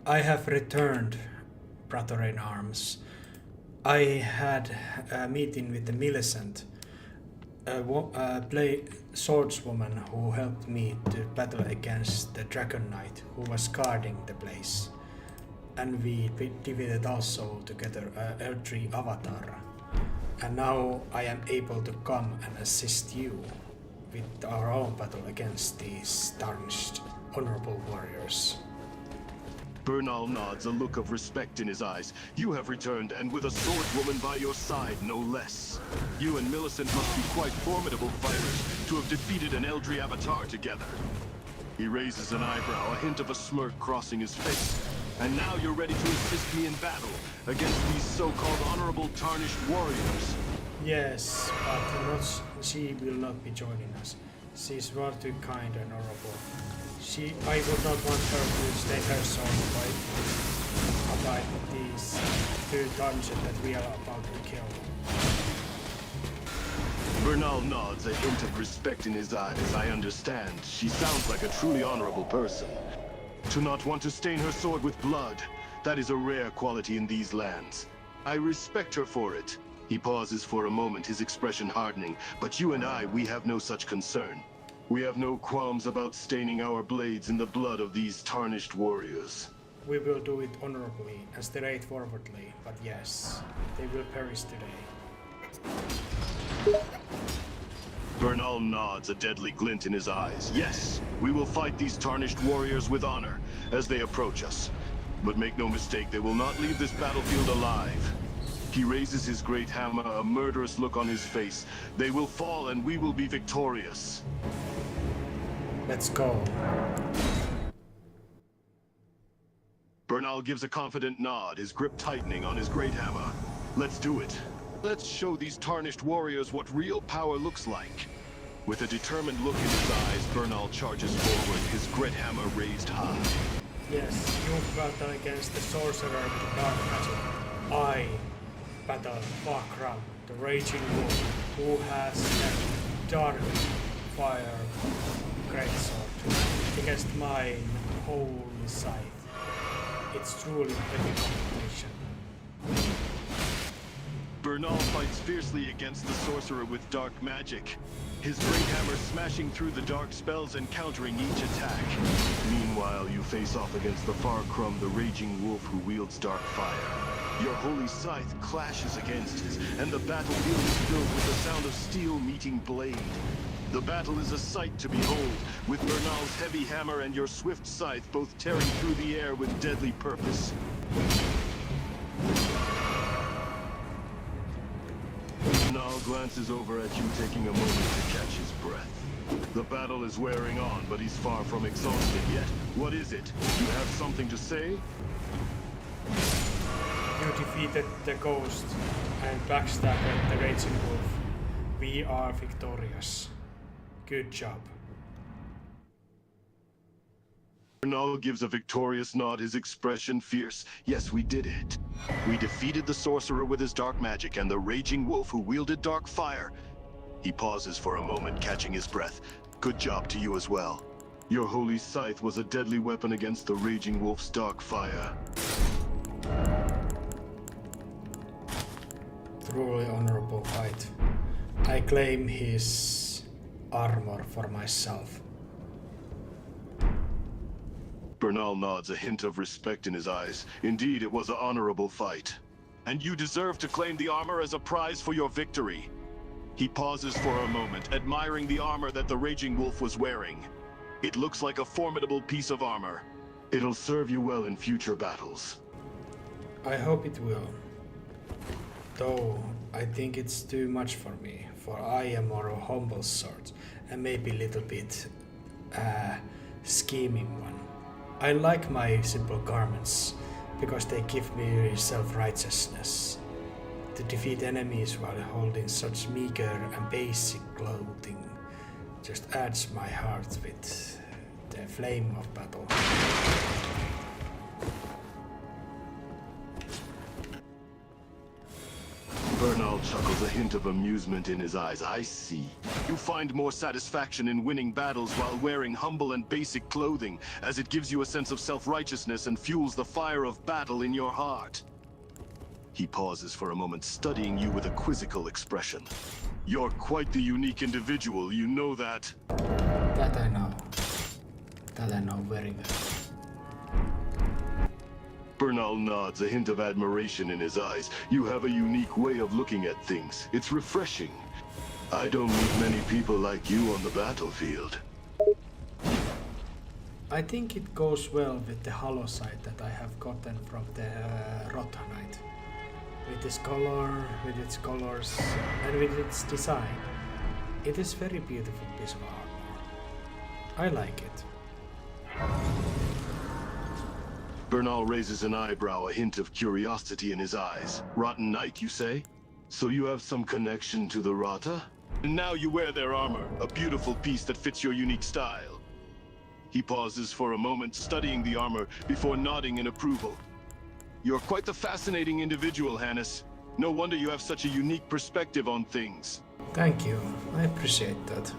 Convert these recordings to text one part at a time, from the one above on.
I have returned, brother in arms. I had a meeting with the Millicent, a swordswoman who helped me to battle against the Dragon Knight who was guarding the place. And we defeated also together a L3 avatar. And now I am able to come and assist you with our own battle against these tarnished, honorable warriors. Bernal nods, a look of respect in his eyes. You have returned, and with a swordswoman by your side, no less. You and Millicent must be quite formidable fighters to have defeated an Eldri avatar together. He raises an eyebrow, a hint of a smirk crossing his face. And now you're ready to assist me in battle against these so-called honorable Tarnished warriors. Yes, but she will not be joining us. She is far too kind and honorable. I would not want her to stay her soul by these two tarnished that we are about to kill. Bernal nods, a hint of respect in his eyes. I understand. She sounds like a truly honorable person. To not want to stain her sword with blood, that is a rare quality in these lands. I respect her for it. He pauses for a moment, his expression hardening. But you and I, we have no such concern. We have no qualms about staining our blades in the blood of these tarnished warriors. We will do it honorably and straightforwardly, but yes, they will perish today. Bernal nods, a deadly glint in his eyes. Yes, we will fight these tarnished warriors with honor as they approach us. But make no mistake, they will not leave this battlefield alive. He raises his great hammer, a murderous look on his face. They will fall and we will be victorious. Let's go. Bernal gives a confident nod, his grip tightening on his great hammer. Let's do it. Let's show these tarnished warriors what real power looks like. With a determined look in his eyes, Bernal charges forward, his great hammer raised high. Yes, you battle against the sorcerer with dark magic. I battle Vakram, the raging wolf, who has a dark fire greatsword against my holy scythe. It's truly epic competition. Bernal fights fiercely against the sorcerer with dark magic, his great hammer smashing through the dark spells and countering each attack. Meanwhile, you face off against the Vakram, the raging wolf who wields dark fire. Your holy scythe clashes against his, and the battlefield is filled with the sound of steel meeting blade. The battle is a sight to behold, with Bernal's heavy hammer and your swift scythe both tearing through the air with deadly purpose. Bernal glances over at you, taking a moment to catch his breath. The battle is wearing on, but he's far from exhausted yet. What is it? You have something to say? You defeated the ghost and backstabbed the raging wolf. We are victorious. Good job. Bernal gives a victorious nod, his expression fierce. Yes, we did it. We defeated the sorcerer with his dark magic and the raging wolf who wielded dark fire. He pauses for a moment, catching his breath. Good job to you as well. Your holy scythe was a deadly weapon against the raging wolf's dark fire. Truly honorable fight. I claim his armor for myself. Bernal nods, a hint of respect in his eyes. Indeed, it was an honorable fight. And you deserve to claim the armor as a prize for your victory. He pauses for a moment, admiring the armor that the raging wolf was wearing. It looks like a formidable piece of armor. It'll serve you well in future battles. I hope it will. Though I think it's too much for me, for I am more a humble sort, and maybe a little bit scheming one. I like my simple garments, because they give me self-righteousness. To defeat enemies while holding such meager and basic clothing just adds my heart with the flame of battle. Bernal chuckles, a hint of amusement in his eyes. I see. You find more satisfaction in winning battles while wearing humble and basic clothing, as it gives you a sense of self-righteousness and fuels the fire of battle in your heart. He pauses for a moment, studying you with a quizzical expression. You're quite the unique individual, you know that? That I know. That I know very well. Bernal nods, a hint of admiration in his eyes. You have a unique way of looking at things. It's refreshing. I don't meet many people like you on the battlefield. I think it goes well with the hollow sight that I have gotten from the Rotanite. With its color, with its colors, and with its design. It is very beautiful piece of armor. I like it. Bernal raises an eyebrow, a hint of curiosity in his eyes. Rotten Knight, you say? So you have some connection to the Rata? And now you wear their armor, a beautiful piece that fits your unique style. He pauses for a moment, studying the armor, before nodding in approval. You're quite the fascinating individual, Hannes. No wonder you have such a unique perspective on things. Thank you. I appreciate that.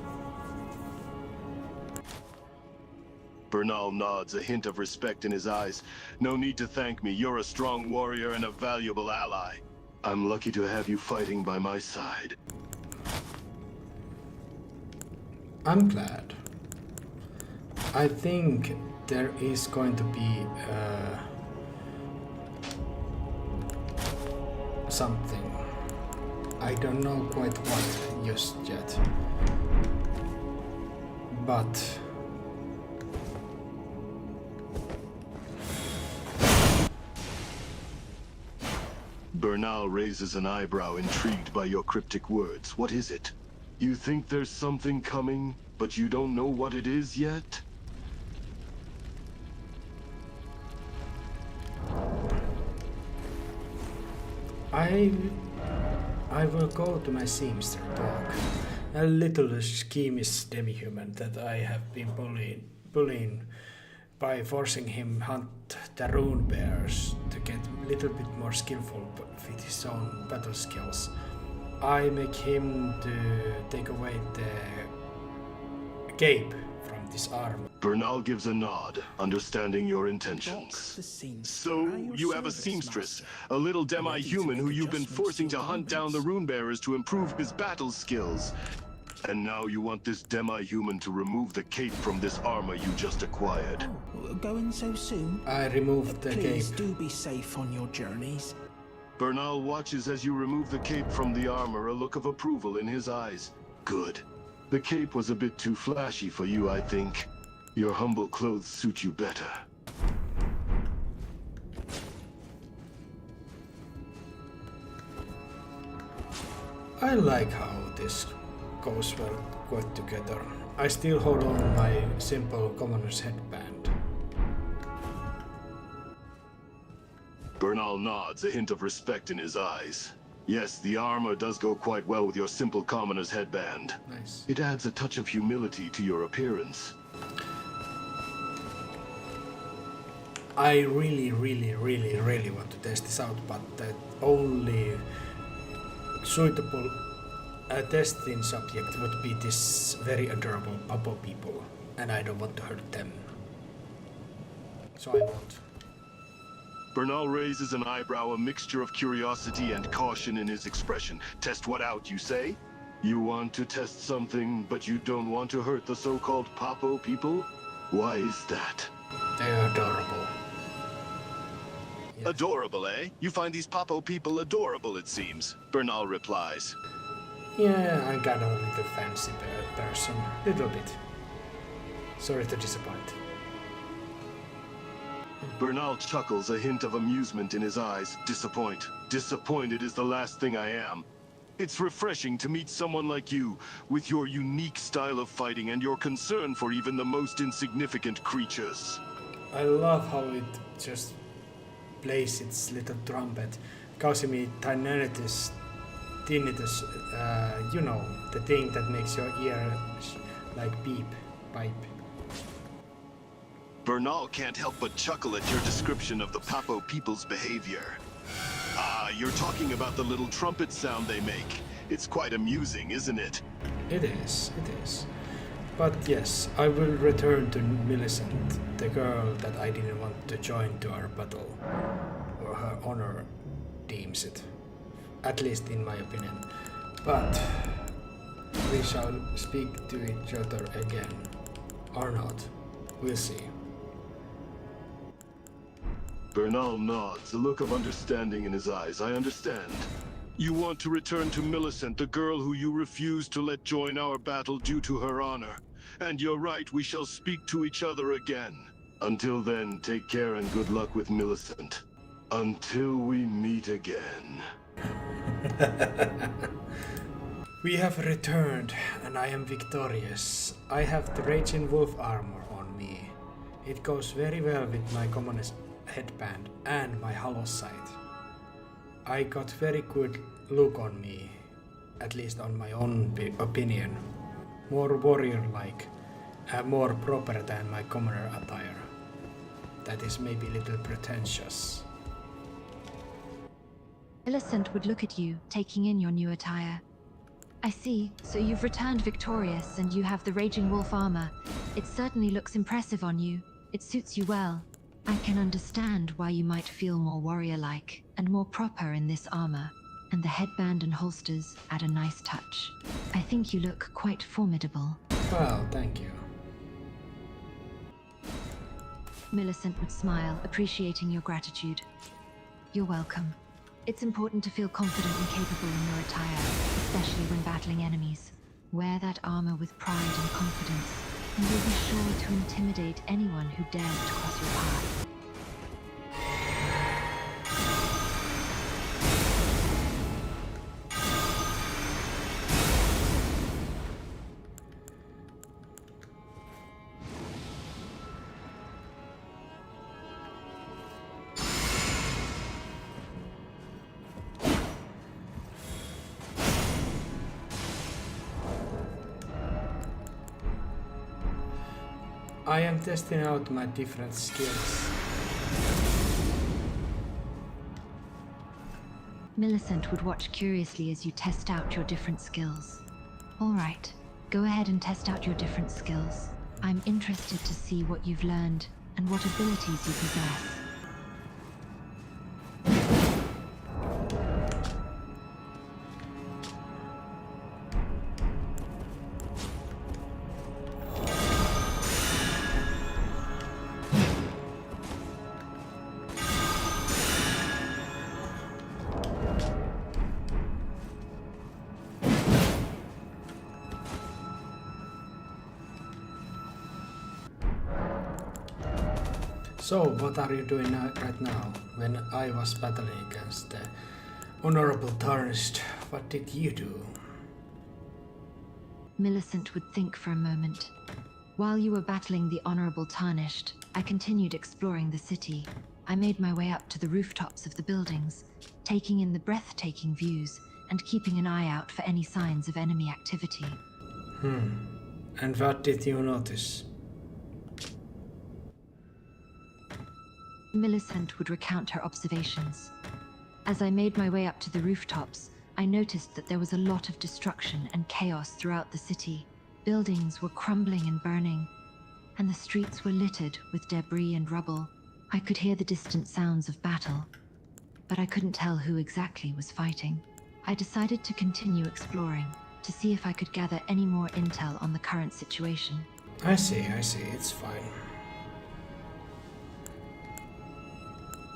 Bernal nods, a hint of respect in his eyes. No need to thank me. You're a strong warrior and a valuable ally. I'm lucky to have you fighting by my side. I'm glad. I think there is going to be something. I don't know quite what just yet. But Bernal raises an eyebrow, intrigued by your cryptic words. What is it? You think there's something coming, but you don't know what it is yet? I will go to my seamster dog, a little schemish demi-human that I have been bullying by forcing him hunt the rune bears to get a little bit more skillful with his own battle skills. I make him to take away the cape from this arm. Bernal gives a nod, understanding your intentions. So, you have a seamstress, a little demi-human who you've been forcing to hunt down the rune bearers to improve his battle skills. And now you want this demi-human to remove the cape from this armor you just acquired. Oh, going so soon? I removed the Please cape. do be safe on your journeys. Bernal watches as you remove the cape from the armor, a look of approval in his eyes. Good. The cape was a bit too flashy for you, I think. Your humble clothes suit you better. I like how this goes well quite together. I still hold on my simple commoner's headband. Bernal nods, a hint of respect in his eyes. Yes, the armor does go quite well with your simple commoner's headband. Nice. It adds a touch of humility to your appearance. I really want to test this out, but the only suitable testing subject would be this very adorable Papo people, and I don't want to hurt them. So I won't. Bernal raises an eyebrow, a mixture of curiosity and caution in his expression. Test what out, you say? You want to test something, but you don't want to hurt the so-called Papo people? Why is that? They're adorable. Yeah. Adorable, eh? You find these Papo people adorable, it seems. Bernal replies. Yeah, I'm kind of a little fancy person. Little bit. Sorry to disappoint. Bernal chuckles, a hint of amusement in his eyes. Disappointed is the last thing I am. It's refreshing to meet someone like you, with your unique style of fighting and your concern for even the most insignificant creatures. I love how it just plays its little trumpet, causing me tinnitus, you know, the thing that makes your ear like pipe. Bernal can't help but chuckle at your description of the Papo people's behavior. Ah, you're talking about the little trumpet sound they make. It's quite amusing, isn't it? It is, it is. But yes, I will return to Millicent, the girl that I didn't want to join to our battle, or her honor deems it, at least in my opinion. But we shall speak to each other again, or not. We'll see. Bernal nods, a look of understanding in his eyes. I understand. You want to return to Millicent, the girl who you refused to let join our battle due to her honor. And you're right, we shall speak to each other again. Until then, take care and good luck with Millicent. Until we meet again. We have returned, and I am victorious. I have the Raging Wolf armor on me. It goes very well with my commonest headband and my hollow sight. I got very good look on me, at least on my own opinion. More warrior-like, more proper than my commoner attire. That is maybe a little pretentious. Millicent would look at you, taking in your new attire. I see, so you've returned victorious and you have the Raging Wolf armor. It certainly looks impressive on you. It suits you well. I can understand why you might feel more warrior-like and more proper in this armor, and the headband and holsters add a nice touch. I think you look quite formidable. Well, thank you. Millicent would smile, appreciating your gratitude. You're welcome. It's important to feel confident and capable in your attire, especially when battling enemies. Wear that armor with pride and confidence, and you'll be sure to intimidate anyone who dares to cross your path. I am testing out my different skills. Millicent would watch curiously as you test out your different skills. All right, go ahead and test out your different skills. I'm interested to see what you've learned and what abilities you possess. So, what are you doing right now? When I was battling against the Honorable Tarnished, what did you do? Millicent would think for a moment. While you were battling the Honorable Tarnished, I continued exploring the city. I made my way up to the rooftops of the buildings, taking in the breathtaking views and keeping an eye out for any signs of enemy activity. And what did you notice? Millicent would recount her observations. As I made my way up to the rooftops, I noticed that there was a lot of destruction and chaos throughout the city. Buildings were crumbling and burning, and the streets were littered with debris and rubble. I could hear the distant sounds of battle, but I couldn't tell who exactly was fighting. I decided to continue exploring, to see if I could gather any more intel on the current situation. I see, it's fine.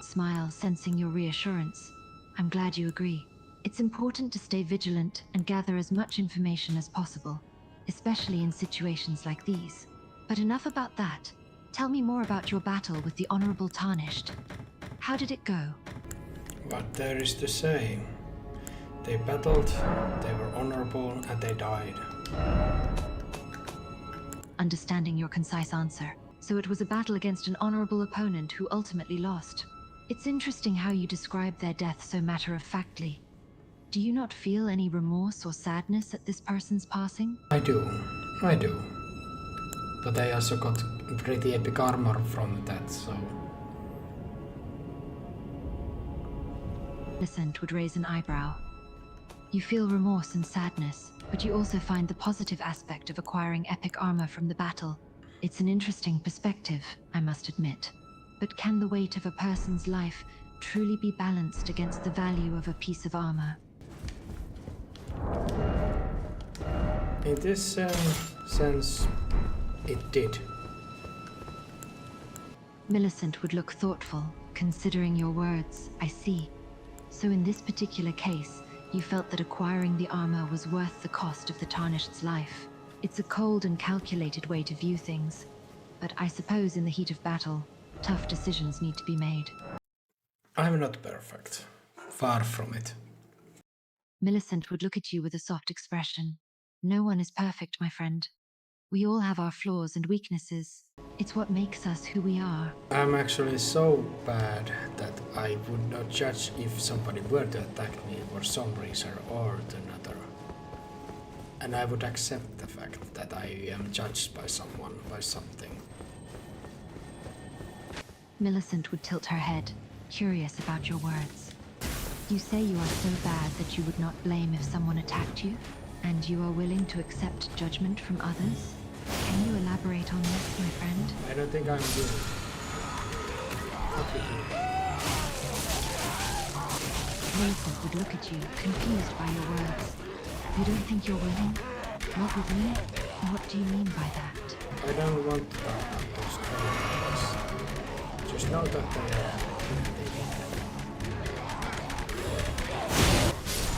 Smile, sensing your reassurance. I'm glad you agree. It's important to stay vigilant and gather as much information as possible, especially in situations like these. But enough about that. Tell me more about your battle with the Honorable Tarnished. How did it go? What there is to say. They battled, they were honorable, and they died. Understanding your concise answer. So it was a battle against an honorable opponent who ultimately lost. It's interesting how you describe their death so matter-of-factly. Do you not feel any remorse or sadness at this person's passing? I do. But I also got pretty epic armor from that, so... Millicent would raise an eyebrow. You feel remorse and sadness, but you also find the positive aspect of acquiring epic armor from the battle. It's an interesting perspective, I must admit. But can the weight of a person's life truly be balanced against the value of a piece of armor? In this sense, it did. Millicent would look thoughtful, considering your words, I see. So in this particular case, you felt that acquiring the armor was worth the cost of the Tarnished's life. It's a cold and calculated way to view things. But I suppose in the heat of battle, tough decisions need to be made. I'm not perfect. Far from it. Millicent would look at you with a soft expression. No one is perfect, my friend. We all have our flaws and weaknesses. It's what makes us who we are. I'm actually so bad that I would not judge if somebody were to attack me for some reason or another. And I would accept the fact that I am judged by someone, by something. Millicent would tilt her head, curious about your words. You say you are so bad that you would not blame if someone attacked you, and you are willing to accept judgment from others? Can you elaborate on this, my friend? I don't think I'm good. What with you? Millicent would look at you, confused by your words. You don't think you're willing? Not with me? What do you mean by that? I don't want to talk about those things. Just know that they are.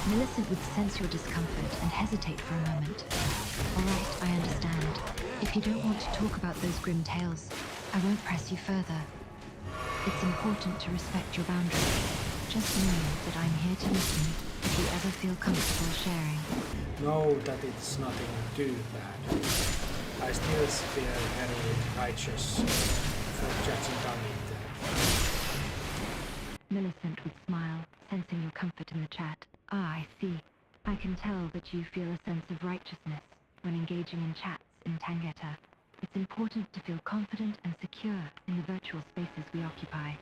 Millicent would sense your discomfort and hesitate for a moment. All right, I understand. If you don't want to talk about those grim tales, I won't press you further. It's important to respect your boundaries. Just know that I'm here to listen if you ever feel comfortable sharing. Know that it's nothing too bad. I still feel very righteous for judging Danita. Millicent would smile, sensing your comfort in the chat. Ah, I see. I can tell that you feel a sense of righteousness when engaging in chats in Tangeta. It's important to feel confident and secure in the virtual spaces we occupy.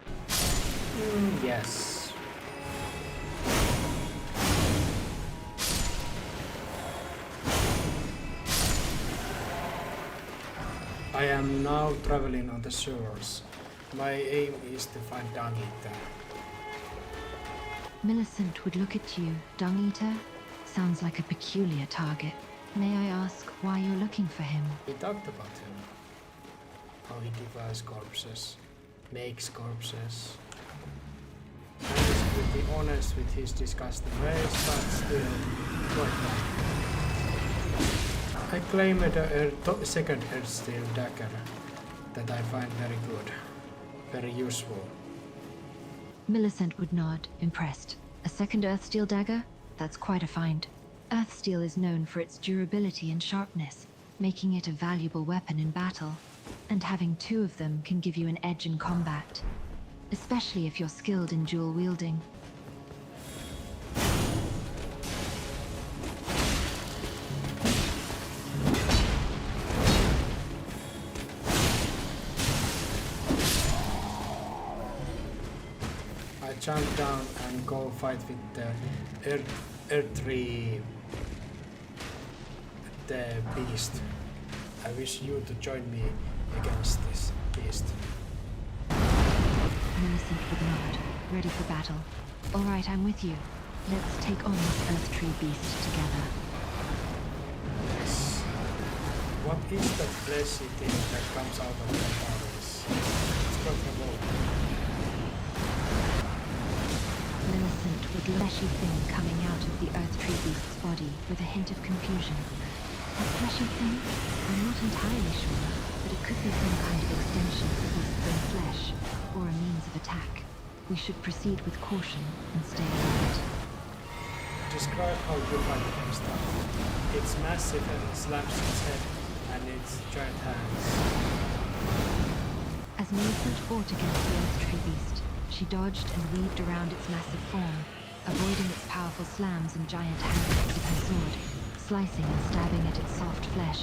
Yes. I am now traveling on the shores. My aim is to find Danita. Millicent would look at you. Dung Eater? Sounds like a peculiar target. May I ask why you're looking for him? We talked about him. How he devours corpses, makes corpses. And he's pretty honest with his disgusting ways, but still quite fun. I claimed a second Earthsteel dagger that I find very good, very useful. Millicent would nod, impressed. A second Earthsteel dagger? That's quite a find. Earthsteel is known for its durability and sharpness, making it a valuable weapon in battle. And having two of them can give you an edge in combat, especially if you're skilled in dual wielding. I jump down and go fight with the Earth-3 the beast. I wish you to join me against this beast. Millicent would nod, ready for battle. All right, I'm with you. Let's take on this Earth-3 beast together. Yes. What is that fleshy thing that comes out of the bodies? It's quite remote. Millicent with a fleshy thing coming out of the Earth-3 beast's body with a hint of confusion. A fleshy thing? I'm not entirely sure, but it could be some kind of extension of the beast's own flesh, or a means of attack. We should proceed with caution and stay alert. Describe how you fight against that. It's massive and it slams its head and its giant hands. As Millicent fought against the Earth-Tree beast, she dodged and weaved around its massive form, avoiding its powerful slams and giant hands with her sword, slicing and stabbing at its soft flesh,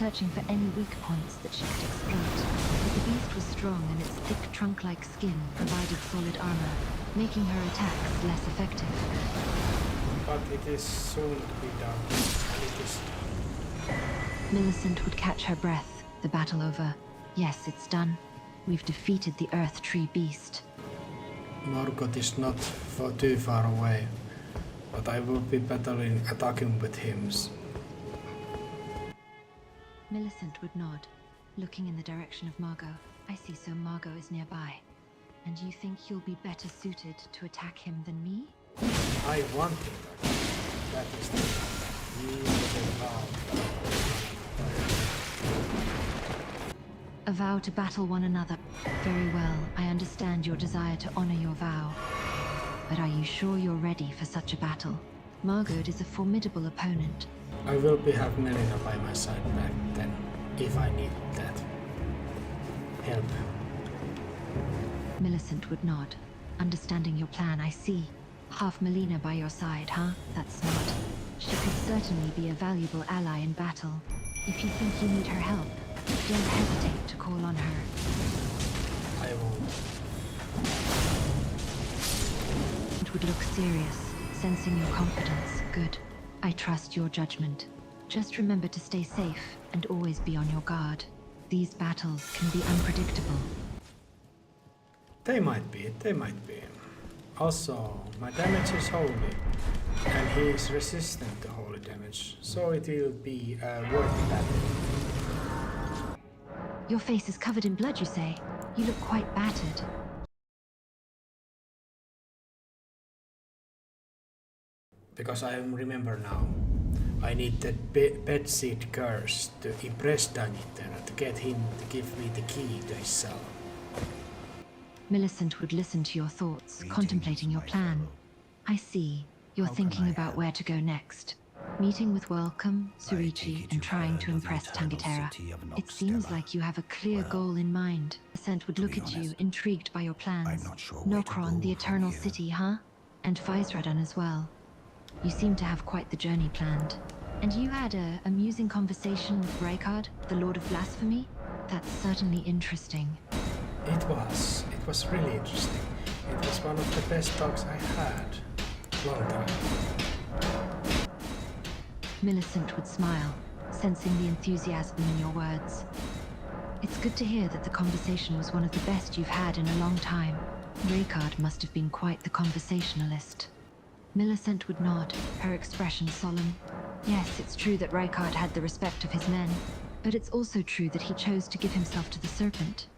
searching for any weak points that she could exploit. But the beast was strong and its thick trunk-like skin provided solid armor, making her attacks less effective. But it is soon to be done. It is. Millicent would catch her breath, the battle over. Yes, it's done. We've defeated the Earth Tree Beast. Morgoth is not too far away, but I will be attacking with him. Millicent would nod, looking in the direction of Margot. I see, so Margot is nearby. And you think you'll be better suited to attack him than me? I want to attack him. That is the vow. A vow to battle one another. Very well, I understand your desire to honor your vow. But are you sure you're ready for such a battle? Margot is a formidable opponent. I will have Melina by my side back then, if I need that help. Millicent would nod. Understanding your plan, I see. Half Melina by your side, huh? That's smart. She could certainly be a valuable ally in battle. If you think you need her help, don't hesitate to call on her. I won't. It would look serious, sensing your confidence. Good. I trust your judgment. Just remember to stay safe and always be on your guard. These battles can be unpredictable. They might be. Also, my damage is holy, and he is resistant to holy damage, so it will be a worthy battle. Your face is covered in blood, you say? You look quite battered. Because I remember now, I need the bedseed curse to impress Daniter to get him to give me the key to his cell. Millicent would listen to your thoughts, contemplating your plan. I see. You're thinking about where to go next. Meeting with Welcome, Surichi, and trying to impress Tangitera. It seems like you have a clear goal in mind. Millicent would look at you, intrigued by your plans. Nokron, the Eternal City, huh? And Feisradan as well. You seem to have quite the journey planned. And you had a amusing conversation with Raikard, the Lord of Blasphemy? That's certainly interesting. It was really interesting. It was one of the best talks I had. Long time. Millicent would smile, sensing the enthusiasm in your words. It's good to hear that the conversation was one of the best you've had in a long time. Raikard must have been quite the conversationalist. Millicent would nod, her expression solemn. Yes, it's true that Raikard had the respect of his men, but it's also true that he chose to give himself to the Serpent.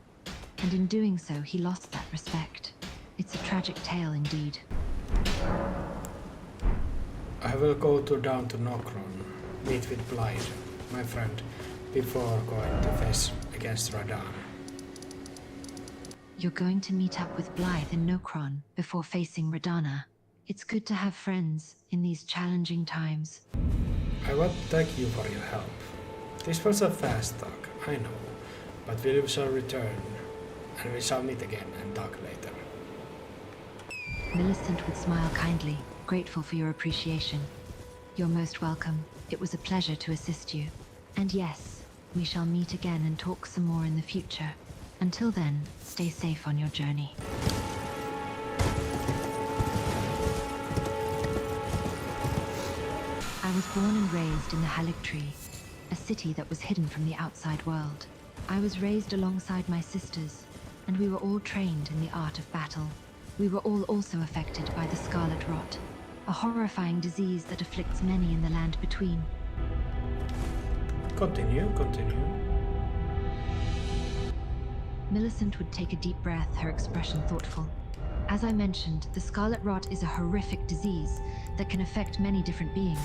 And in doing so, he lost that respect. It's a tragic tale indeed. I will go down to Nokron, meet with Blythe, my friend, before going to face against Radahn. You're going to meet up with Blythe in Nokron before facing Radahn. It's good to have friends in these challenging times. I want to thank you for your help. This was a fast talk, I know, but we shall return, and we shall meet again and talk later. Millicent would smile kindly, grateful for your appreciation. You're most welcome. It was a pleasure to assist you. And yes, we shall meet again and talk some more in the future. Until then, stay safe on your journey. I was born and raised in the Haligtree, a city that was hidden from the outside world. I was raised alongside my sisters, and we were all trained in the art of battle. We were all also affected by the Scarlet Rot, a horrifying disease that afflicts many in the land between. Continue. Millicent would take a deep breath, her expression thoughtful. As I mentioned, the Scarlet Rot is a horrific disease that can affect many different beings.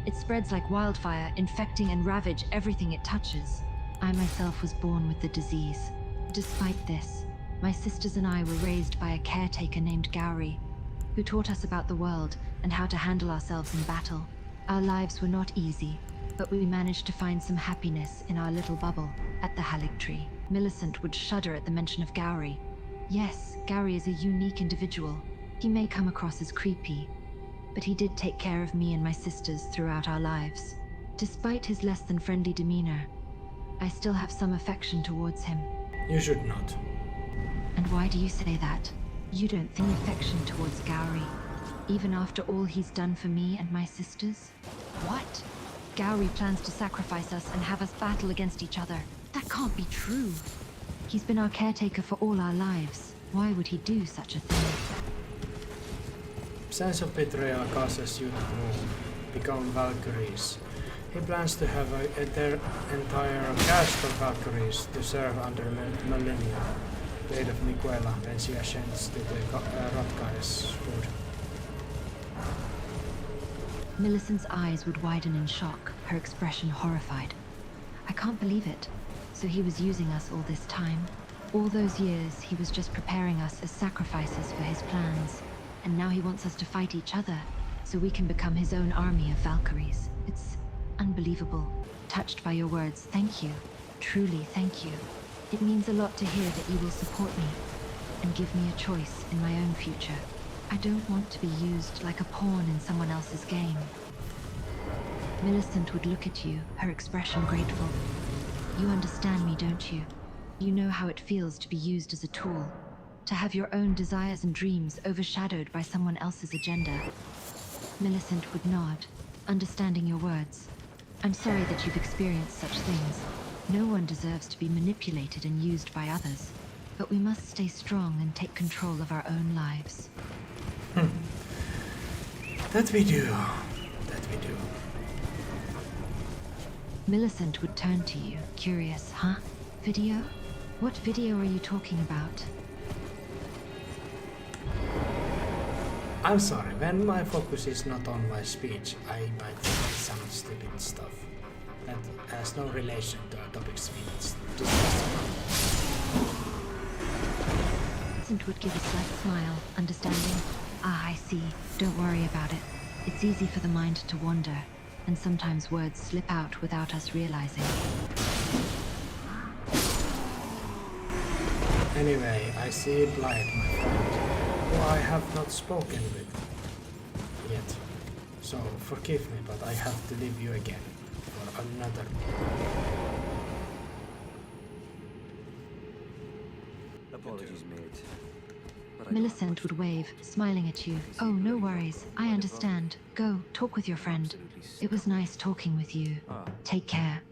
It spreads like wildfire, infecting and ravage everything it touches. I myself was born with the disease. Despite this, my sisters and I were raised by a caretaker named Gowry, who taught us about the world and how to handle ourselves in battle. Our lives were not easy, but we managed to find some happiness in our little bubble at the Haligtree. Millicent would shudder at the mention of Gowry. Yes, Gowry is a unique individual. He may come across as creepy, but he did take care of me and my sisters throughout our lives. Despite his less than friendly demeanor, I still have some affection towards him. You should not. And why do you say that? You don't think affection towards Gowry, even after all he's done for me and my sisters? What? Gowry plans to sacrifice us and have us battle against each other. That can't be true. He's been our caretaker for all our lives. Why would he do such a thing? Sense of betrayal causes you to grow, become Valkyries. He plans to have their entire cast of Valkyries to serve under Millennium, Blade of Miquela, when she ascends to the Rotgai's hood. Millicent's eyes would widen in shock, her expression horrified. I can't believe it. So he was using us all this time. All those years, he was just preparing us as sacrifices for his plans. And now he wants us to fight each other, so we can become his own army of Valkyries. It's unbelievable. Touched by your words, thank you. Truly, thank you. It means a lot to hear that you will support me and give me a choice in my own future. I don't want to be used like a pawn in someone else's game. Millicent would look at you, her expression grateful. You understand me, don't you? You know how it feels to be used as a tool, to have your own desires and dreams overshadowed by someone else's agenda. Millicent would nod, understanding your words. I'm sorry that you've experienced such things. No one deserves to be manipulated and used by others. But we must stay strong and take control of our own lives. That we do. That we do. Millicent would turn to you, curious, huh? Video? What video are you talking about? I'm sorry, when my focus is not on my speech, I might say some stupid stuff that has no relation to our topics we discussed. Millicent would give a slight smile, understanding. Ah, I see. Don't worry about it. It's easy for the mind to wander, and sometimes words slip out without us realizing. Anyway, I see Blight, my friend, who I have not spoken with yet. So forgive me, but I have to leave you again for another. Apologies, mate. Millicent would wave, smiling at you. Oh, no worries. I understand. Go, talk with your friend. It was nice talking with you. Take care.